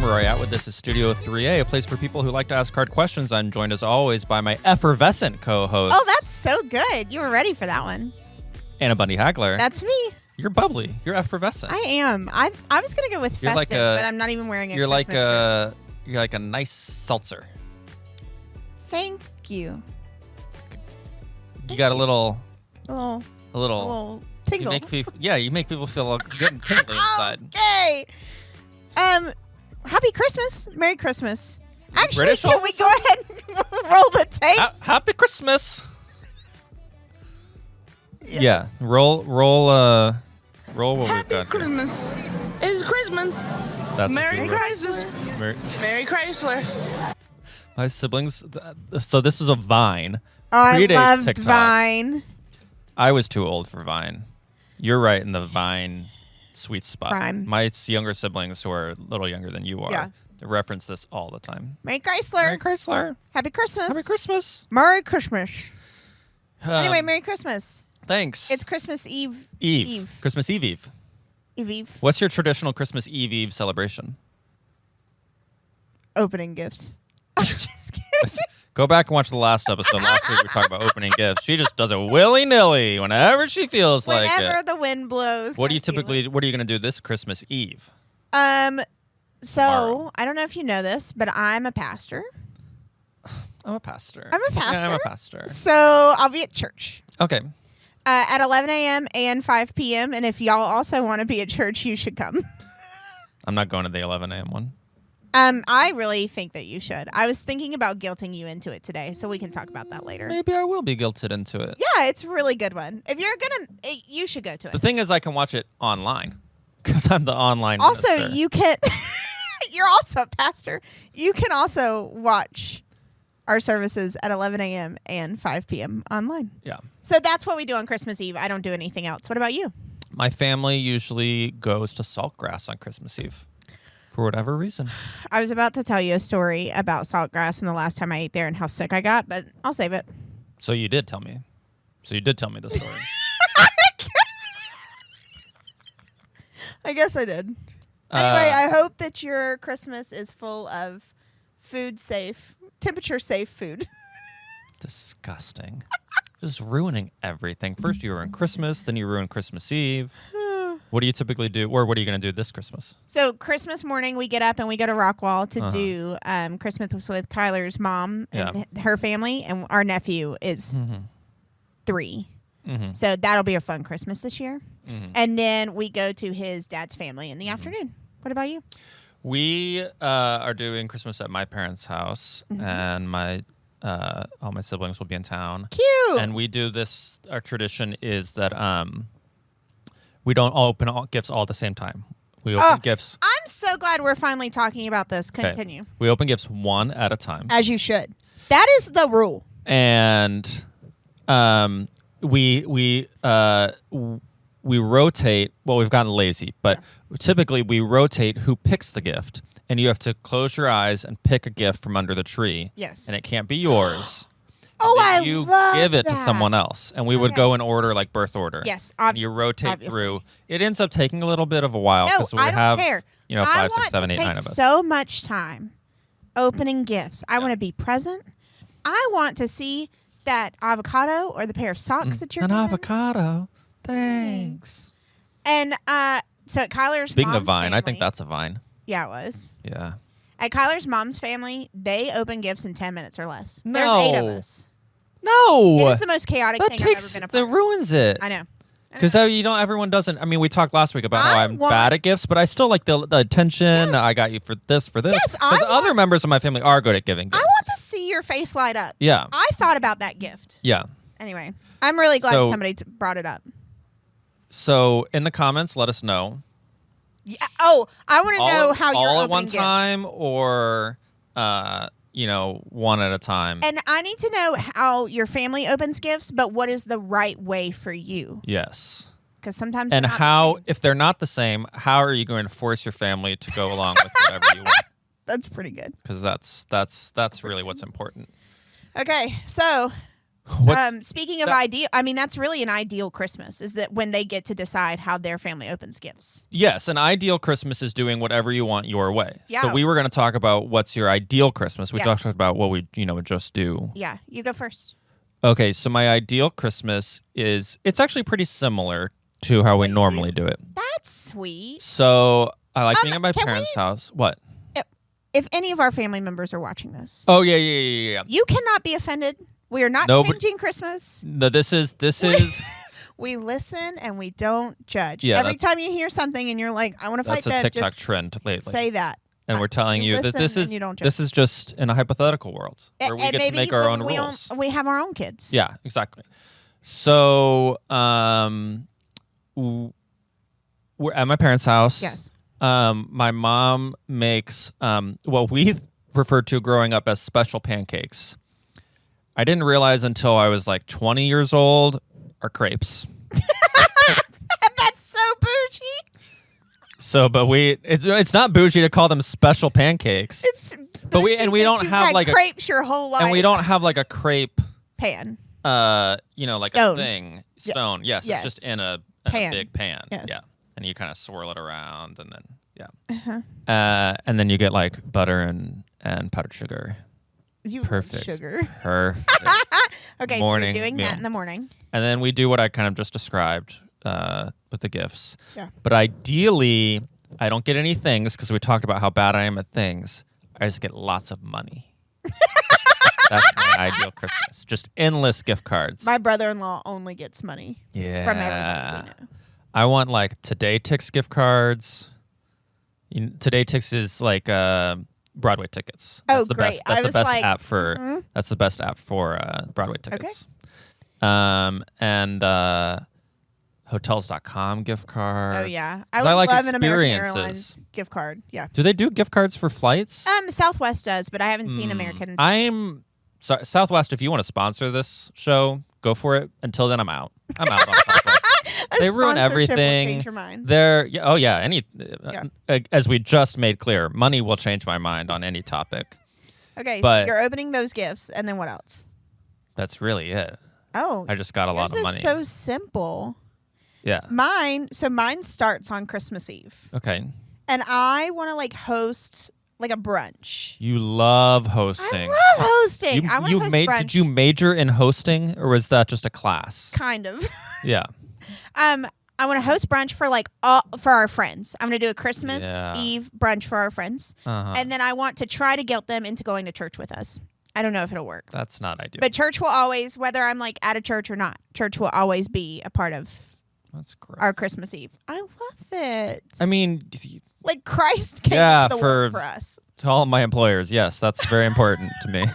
where we're at with this is Studio 3A, a place for people who like to ask hard questions. I'm joined as always by my effervescent co-host. Oh, that's so good. You were ready for that one. Anna Bundy Hagler. That's me. You're bubbly. You're effervescent. I am. I was going to go with festive, but I'm not even wearing a You're Christmas shirt. You're like a nice seltzer. Thank you. You got a little A little tingle. You make people feel all good and tingly inside. Okay. Happy Christmas. Merry Christmas. Actually, British can we go ahead and roll the tape? Happy Christmas. Yes. Yeah. Roll what we've got Christmas. It's Christmas. That's Merry Christmas. Merry Chrysler. My siblings. So this is a Vine. Oh, I Predates loved TikTok. Vine. I was too old for Vine. You're right in the Vine sweet spot. Prime. My younger siblings, who are a little younger than you are, Yeah. reference this all the time. Merry Chrysler. Merry Chrysler. Happy Christmas. Happy Christmas. Merry Christmas. Anyway, Um, Merry Christmas. Thanks. It's Christmas Eve. Eve. Christmas Eve. Eve. What's your traditional Christmas Eve celebration? Opening gifts. I'm just kidding. Go back and watch the last episode. Last week we talked about opening gifts. She just does it willy-nilly whenever she feels like Whenever it. the wind blows. What are you I feel it. going to do this Christmas Eve? So Tomorrow. I don't know if you know this, but I'm a pastor. I'm a pastor. I'm a pastor. Yeah, I'm a pastor. So I'll be at church Okay. at 11 a.m. and 5 p.m. And if y'all also want to be at church, you should come. I'm not going to the 11 a.m. one. I really think that you should. I was thinking about guilting you into it today, so we can talk about that later. Maybe I will be guilted into it. Yeah, it's a really good one. If you're you should go to The it. thing is, I can watch it online because I'm the online Also, minister. you can. You're also a pastor. You can also watch our services at 11 a.m. and 5 p.m. online. Yeah. So that's what we do on Christmas Eve. I don't do anything else. What about you? My family usually goes to Saltgrass on Christmas Eve for whatever reason. I was about to tell you a story about Saltgrass and the last time I ate there and how sick I got, but I'll save it. So you did tell me. The story. I guess I did. Anyway, I hope that your Christmas is full of temperature safe food. Disgusting. Just ruining everything. First you ruin Christmas, then you ruin Christmas Eve. What do you typically do, or what are you going to do this Christmas? So Christmas morning, we get up and we go to Rockwall to do Christmas with Kyler's mom and her family, and our nephew is 3. Mm-hmm. So that'll be a fun Christmas this year. Mm-hmm. And then we go to his dad's family in the afternoon. What about you? We are doing Christmas at my parents' house, and all my siblings will be in town. Cute. And we do this. Our tradition is that we don't open all gifts all at the same time. We open gifts. I'm so glad we're finally talking about this. Continue. We open gifts one at a time. As you should. That is the rule. And we rotate. Well, we've gotten lazy, but typically we rotate who picks the gift. And you have to close your eyes and pick a gift from under the tree. Yes. And it can't be yours. You give it to someone else. And we would go in order, like birth order. Yes. And you rotate obviously. through. It ends up taking a little bit of a while because we I don't have care. 5, 6, 7, 8, 9 of us. So much time opening gifts. I want to be present. I want to see that avocado or the pair of socks that you're An getting. avocado. Thanks. And so at Kyler's Speaking mom's of Vine, family, I think that's a Vine. Yeah, it was. Yeah. At Kyler's mom's family, they open gifts in 10 minutes or less. No. There's 8 of us. No. It is the most chaotic thing I've ever been a part that of. ruins it. I know. Because everyone doesn't. I mean, we talked last week about how I'm bad at gifts, but I still like the attention. Yes. I got you for this. Yes, Because other members of my family are good at giving gifts. I want to see your face light up. Yeah. I thought about that gift. Yeah. Anyway, I'm really glad So- somebody brought it up. So in the comments, let us know. Yeah. Oh, I want to know how you're all at opening one gifts. time or one at a time. And I need to know how your family opens gifts, but what is the right way for you? Yes. Because sometimes And they're not how, the same. if they're not the same, how are you going to force your family to go along with whatever you want? That's pretty good. Because that's really what's important. Okay, so Speaking of ideal, I mean, that's really an ideal Christmas, is that when they get to decide how their family opens gifts. Yes, an ideal Christmas is doing whatever you want your way. Yeah. So we were going to talk about what's your ideal Christmas. We Yeah. talked about what we, would just do. Yeah, you go first. Okay, so my ideal Christmas it's actually pretty similar to how we normally do it. That's sweet. So I like being at my can parents' we- house. What? If any of our family members are watching this, Oh, yeah. you cannot be offended. We are not changing Christmas. No, this is We listen and we don't judge. Yeah, Every time you hear something and you're like, I want to fight that's a that, TikTok just trend lately. say that. And we're telling you that listen this and you don't judge. this is just in a hypothetical world where we And get to maybe make our own when rules. we have our own kids. Yeah, exactly. So, we're at my parents' house. Yes. My mom makes what we referred to growing up as special pancakes. I didn't realize until I was like 20 years old are crepes. That's so bougie. So, but it's not bougie to call them special pancakes. It's But we- bougie and we that don't you've have had like a- crepes your whole life. And we don't have like a crepe, pan. like Stone. a thing. Stone. Yes, Yes. it's just in a Pan. big pan. Yes. Yeah. And you kind of swirl it around and then, Uh-huh. and then you get like butter and powdered sugar. You Perfect. sugar. Perfect. Okay, Morning so you're doing meal. that in the morning. And then we do what I kind of just described with the gifts. Yeah. But ideally, I don't get any things because we talked about how bad I am at things. I just get lots of money. That's my ideal Christmas. Just endless gift cards. My brother-in-law only gets money Yeah. from everybody we know. I want like Today Tix gift cards. Today Tix is like Broadway tickets. Oh, That's the great. best. That's I the was best like, app for. That's the best app for Broadway tickets. And hotels.com gift cards. Oh yeah, 'Cause I would like love an American experiences. Airlines gift card. Yeah. Do they do gift cards for flights? Southwest does, but I haven't seen American. I'm sorry, Southwest. If you want to sponsor this show, go for it. Until then, I'm out. I'm out on Southwest. A They ruin sponsorship will everything. Change your mind. As we just made clear, money will change my mind on any topic. Okay, but- so you're opening those gifts, and then what else? That's really it. Oh, I just got a lot yours of money. is so simple. Yeah. Mine starts on Christmas Eve, Okay. and I want to like host like a brunch. You love hosting. I love hosting. I want to host brunch. Did you major in hosting, or was that just a class? Kind of. Yeah. I want to host brunch for our friends. I'm going to do a Christmas Yeah. Eve brunch for our friends, and then I want to try to guilt them into going to church with us. I don't know if it'll work, That's not ideal. but church will always, whether I'm like at a church or not, church will always be a part of That's great. our Christmas Eve. I love it. I mean, Like Christ came Yeah, to the world for us. to all my employers, yes, that's very important to me.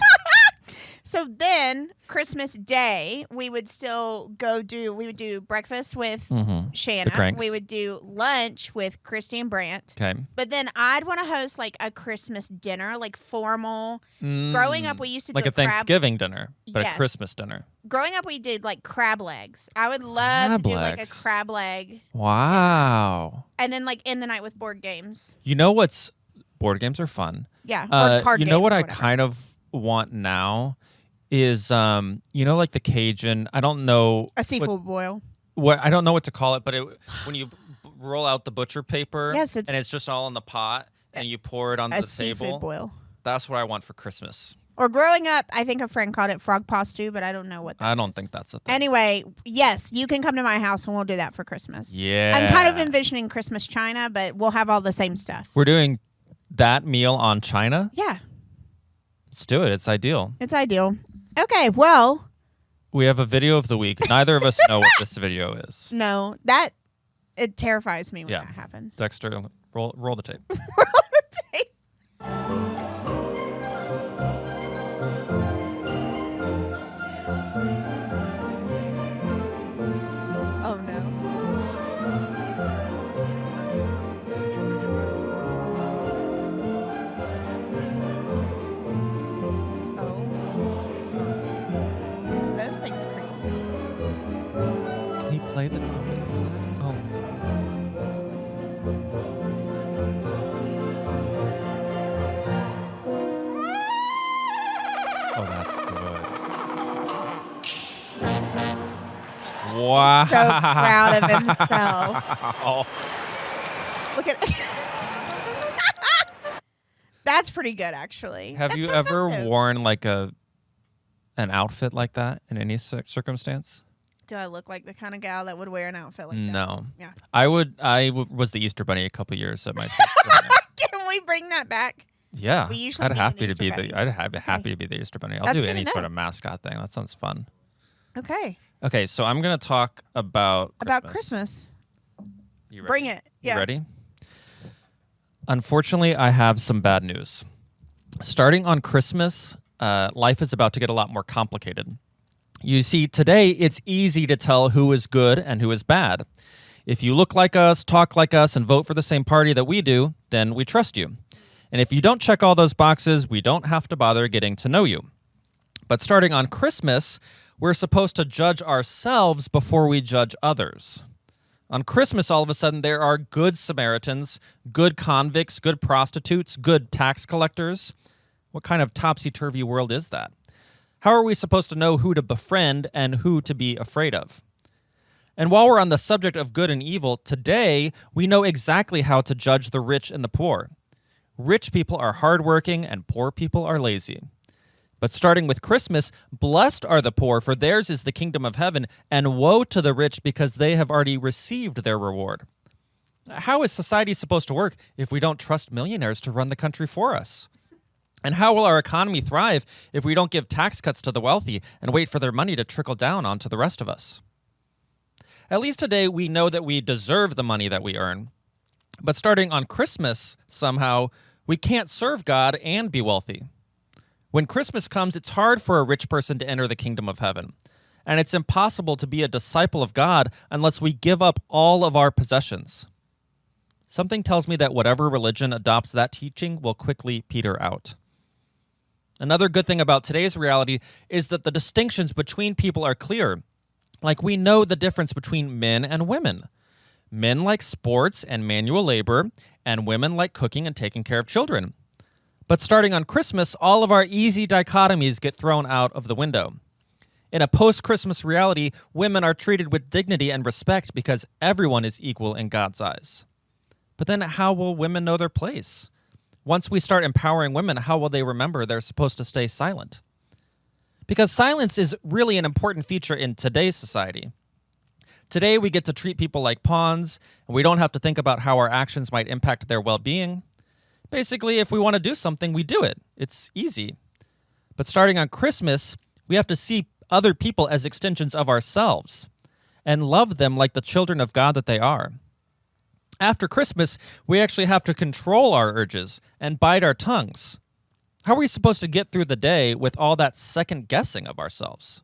So then Christmas Day, we would do breakfast with Shanna. The Cranks. We would do lunch with Christy and Brant. Okay. But then I'd want to host like a Christmas dinner, like formal. Growing up, we used to Like do a Thanksgiving dinner, but Yes. a Christmas dinner. Growing up, we did like crab legs. I would love to do like a legs. crab leg, Wow. and then like end the night with board games. You know what's board games are fun. Yeah, or card you games know what or I whatever. kind of want now is like the Cajun. I don't know A seafood boil. what I don't know what to call it, but when you roll out the butcher paper, Yes, and it's just all in the pot, and you pour it onto A the seafood table. boil. That's what I want for Christmas. Or growing up, I think a friend called it frog paw stew, but I don't know what that I don't is. think that's a thing. Anyway, yes, you can come to my house and we'll do that for Christmas. Yeah. I'm kind of envisioning Christmas China, but we'll have all the same stuff. We're doing that meal on China. Yeah, Let's do it. It's ideal. it's ideal. Okay, well, We have a video of the week. Neither of us know what this video is. no, it terrifies me when Yeah. that happens. Dexter, roll the tape. Oh no. Oh. Those things creep me out. Can he play the trumpet? Oh. Oh, that's good. Wow. He's so proud of himself. Look at That's pretty good, actually. Have you ever worn like an outfit like that in any circumstance? Do I look like the kind of gal that would wear an outfit like that? No. Yeah. I was the Easter Bunny a couple years at my church. Can we bring that back? Yeah. We usually I'd need happy an to be Easter bunny. I'd have happy to be the Easter Bunny. I'll That's do good any to sort know. of mascot thing. That sounds fun. Okay. Okay, so I'm going to talk about Christmas. You ready? Bring it. Yeah. You ready? Unfortunately, I have some bad news. Starting on Christmas, life is about to get a lot more complicated. You see, today it's easy to tell who is good and who is bad. If you look like us, talk like us, and vote for the same party that we do, then we trust you. And if you don't check all those boxes, we don't have to bother getting to know you. But starting on Christmas, we're supposed to judge ourselves before we judge others. On Christmas, all of a sudden, there are good Samaritans, good convicts, good prostitutes, good tax collectors. What kind of topsy-turvy world is that? How are we supposed to know who to befriend and who to be afraid of? And while we're on the subject of good and evil, today we know exactly how to judge the rich and the poor. Rich people are hardworking and poor people are lazy. But starting with Christmas, blessed are the poor, for theirs is the kingdom of heaven, and woe to the rich because they have already received their reward. How is society supposed to work if we don't trust millionaires to run the country for us? And how will our economy thrive if we don't give tax cuts to the wealthy and wait for their money to trickle down onto the rest of us? At least today, we know that we deserve the money that we earn. But starting on Christmas, somehow, we can't serve God and be wealthy. When Christmas comes, it's hard for a rich person to enter the kingdom of heaven. And it's impossible to be a disciple of God unless we give up all of our possessions. Something tells me that whatever religion adopts that teaching will quickly peter out. Another good thing about today's reality is that the distinctions between people are clear. Like we know the difference between men and women. Men like sports and manual labor, and women like cooking and taking care of children. But starting on Christmas, all of our easy dichotomies get thrown out of the window. In a post-Christmas reality, women are treated with dignity and respect because everyone is equal in God's eyes. But then how will women know their place? Once we start empowering women, how will they remember they're supposed to stay silent? Because silence is really an important feature in today's society. Today, we get to treat people like pawns, and we don't have to think about how our actions might impact their well-being. Basically, if we want to do something, we do it. It's easy. But starting on Christmas, we have to see other people as extensions of ourselves and love them like the children of God that they are. After Christmas, we actually have to control our urges and bite our tongues. How are we supposed to get through the day with all that second guessing of ourselves?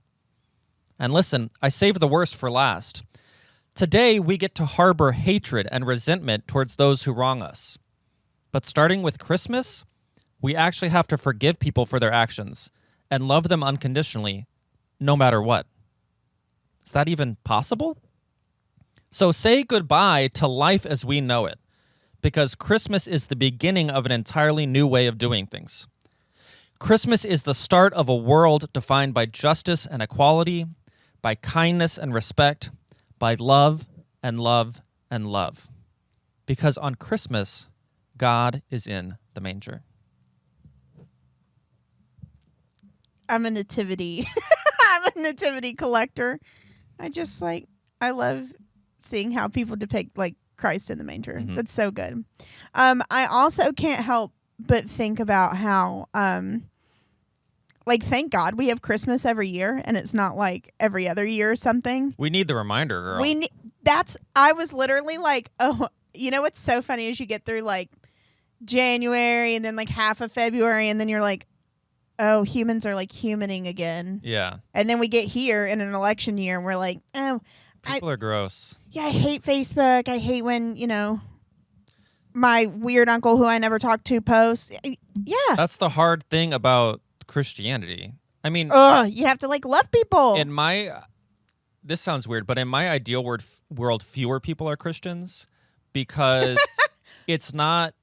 And listen, I saved the worst for last. Today, we get to harbor hatred and resentment towards those who wrong us. But starting with Christmas, we actually have to forgive people for their actions and love them unconditionally, no matter what. Is that even possible? So say goodbye to life as we know it, because Christmas is the beginning of an entirely new way of doing things. Christmas is the start of a world defined by justice and equality, by kindness and respect, by love and love and love. Because on Christmas, God is in the manger. I'm a nativity. I'm a nativity collector. I love seeing how people depict like Christ in the manger. Mm-hmm. That's so good. I also can't help but think about how, thank God we have Christmas every year, and it's not like every other year or something. We need the reminder, girl. I was literally like, oh, you know what's so funny is you get through like January and then like half of February, and then you're like, oh, humans are like humaning again. Yeah. And then we get here in an election year, and we're like, oh, people are gross. Yeah, I hate Facebook. I hate when, my weird uncle who I never talked to posts. Yeah. That's the hard thing about Christianity. I mean, you have to like love people. This sounds weird, but in my ideal world, fewer people are Christians because it's not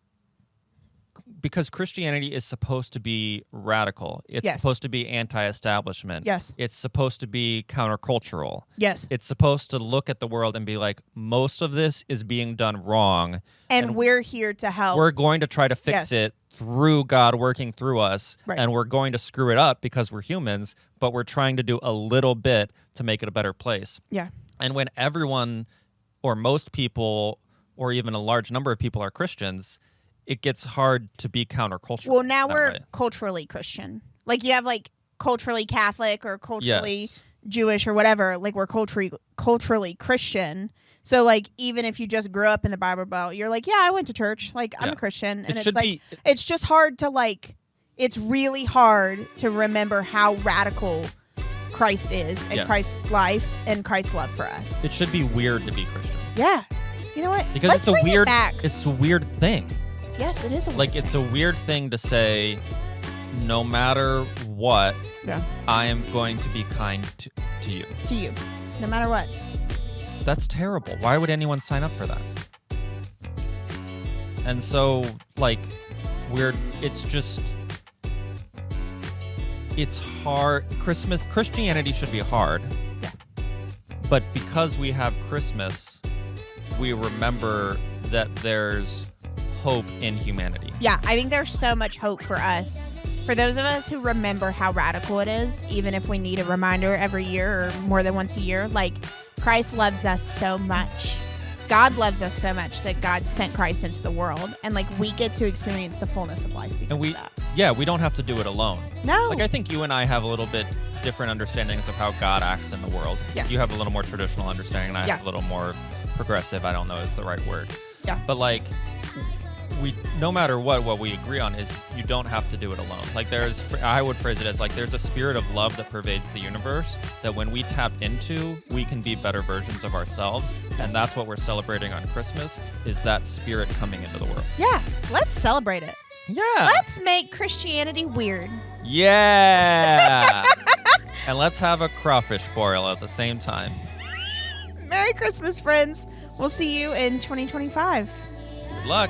because Christianity is supposed to be radical. It's Yes. supposed to be anti-establishment. Yes. It's supposed to be countercultural. Yes. It's supposed to look at the world and be like, most of this is being done wrong. And we're here to help. We're going to try to fix Yes. it through God working through us. Right. And we're going to screw it up because we're humans, but we're trying to do a little bit to make it a better place. Yeah. And when everyone or most people or even a large number of people are Christians, it gets hard to be countercultural. Well, now that we're way. culturally Christian. Like you have like culturally Catholic or culturally Yes. Jewish or whatever. Like we're culturally Christian. So like even if you just grew up in the Bible Belt, you're like, yeah, I went to church. Like I'm Yeah. a Christian, It and it's should like be- it's just hard to like. It's really hard to remember how radical Christ is and Yeah. Christ's life and Christ's love for us. It should be weird to be Christian. Yeah. You know what? Because Let's it's a bring it weird back. it's a weird thing. Yes, it is a Like it's a weird thing to say no matter what, yeah. I am going to be kind to you. To you, no matter what. That's terrible. Why would anyone sign up for that? And so like it's hard. Christianity should be hard. Yeah. But because we have Christmas, we remember that there's hope in humanity. Yeah, I think there's so much hope for us. For those of us who remember how radical it is, even if we need a reminder every year or more than once a year, like Christ loves us so much. God loves us so much that God sent Christ into the world, and like we get to experience the fullness of life because And of that. we don't have to do it alone. No. Like I think you and I have a little bit different understandings of how God acts in the world. Yeah. You have a little more traditional understanding, and I have a little more progressive. I don't know is the right word. Yeah. But like no matter what we agree on is you don't have to do it alone. Like I would phrase it as like there's a spirit of love that pervades the universe that when we tap into, we can be better versions of ourselves. And that's what we're celebrating on Christmas is that spirit coming into the world. Yeah, let's celebrate it. Yeah. Let's make Christianity weird. Yeah. And let's have a crawfish boil at the same time. Merry Christmas, friends. We'll see you in 2025. Good luck.